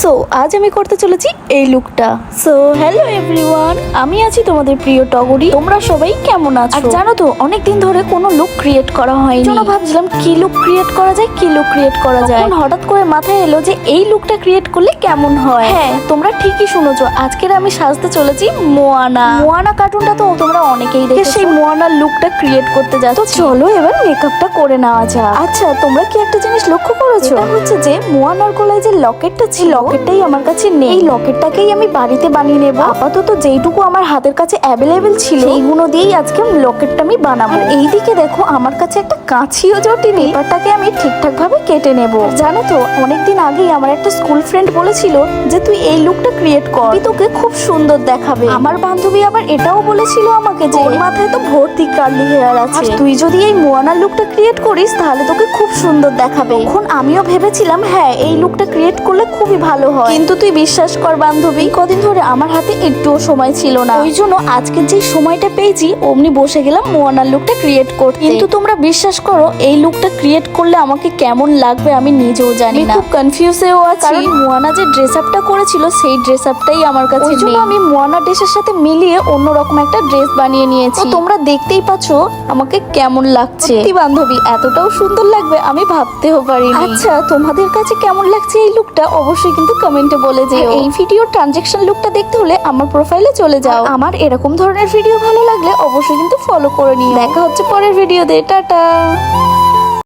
So আজ আমি করতে চলেছি এই লুকটা। সো হ্যালো এভরিওয়ান, আমি আছি তোমাদের প্রিয় টগরি। তোমরা সবাই কেমন আছো? আর জানো তো অনেকদিন ধরে কোনো লুক ক্রিয়েট করা হয়নি, জন্য ভাবছিলাম কি লুক ক্রিয়েট করা যায়, কি লুক ক্রিয়েট করা যায়। হঠাৎ করে মাথায় এলো যে এই লুকটা ক্রিয়েট করলে কেমন হয়। হ্যাঁ, তোমরা ঠিকই শুনেছো, আজকের আমি সাজতে চলেছি মোয়ানা। মোয়ানা কার্টুনটা তো তোমরা অনেকেই দেখেছো, সেই মোয়ানার লুকটা ক্রিয়েট করতে যাচ্ছি। তো চলো এবার মেকআপটা করে নেওয়া যাক। আচ্ছা, তোমরা কি একটা জিনিস লক্ষ্য করেছো? এটা হচ্ছে যে মোয়ানার গলায় যে লকেটটা ছিল, লকেটটাই আমার কাছে নেই। এই লকেটটাকেই আমি বাড়িতে বানিয়ে নেব। আপাতত যেইটুকু আমার হাতের কাছে অ্যাভেলেবেল ছিল সেইগুলো দিয়েই আজকে লকেটটা আমি বানাবো। আর এইদিকে দেখো আমার কাছে একটা কাঁচিও জটিনি, পেপারটাকে আমি ঠিকঠাক ভাবে কেটে নেব। জানো তো অনেকদিন আগেই আমার একটা স্কুল ফ্রেন্ড বলেছিল যে তুই এই লুকটা ক্রিয়েট কর, তোকে খুব সুন্দর দেখাবে। আমার বান্ধবী আবার এটাও বলেছিল আমাকে যে ওর মাথায় তো ভর্তি কার্লি হেয়ার আছে, তুই যদি এই মোয়ানার লুকটা ক্রিয়েট করিস তাহলে তোকে খুব সুন্দর দেখাবে। এখন আমিও ভেবেছিলাম হ্যাঁ এই লুকটা ক্রিয়েট করলে খুবই ভালো হয়, কিন্তু তুই বিশ্বাস কর বান্ধবী, কদিন ধরে আমার হাতে একটুও সময় ছিল না। ওই জন্য আজকে যে সময়টা পেয়েছি অমনি বসে গেলাম মোয়ানার লুকটা ক্রিয়েট করতে। কিন্তু তোমরা বিশ্বাস করো এই লুকটা ক্রিয়েট করলে আমাকে কেমন লাগবে আমি নিজেও জানি না, খুব কনফিউজেও আছি। কারণ মোয়ানা যে ড্রেস আপটা করেছিল সেই ড্রেস আপটাই আমার কাছে নেই, ওই জন্য আমি মোয়ানা ড্রেসের সাথে মিলিয়ে অন্যরকম একটা ড্রেস বানিয়ে নিয়েছি। তোমরা দেখতেই পাচ্ছো আমাকে কেমন লাগছে। বান্ধবী এতটাও সুন্দর লাগবে আমি ভাবতেও পারিনি। আচ্ছা, তোমাদের কাছে কেমন লাগছে এই লুকটা অবশ্যই কিন্তু কমেন্টে বলে যেও। এই ভিডিওর ট্রানজেকশন লুকটা দেখতে হলে আমার প্রোফাইলে চলে যাও। আমার এরকম ধরনের ভিডিও ভালো লাগলে অবশ্যই কিন্তু ফলো করে নিও। দেখা হচ্ছে পরের ভিডিওতে, টাটা।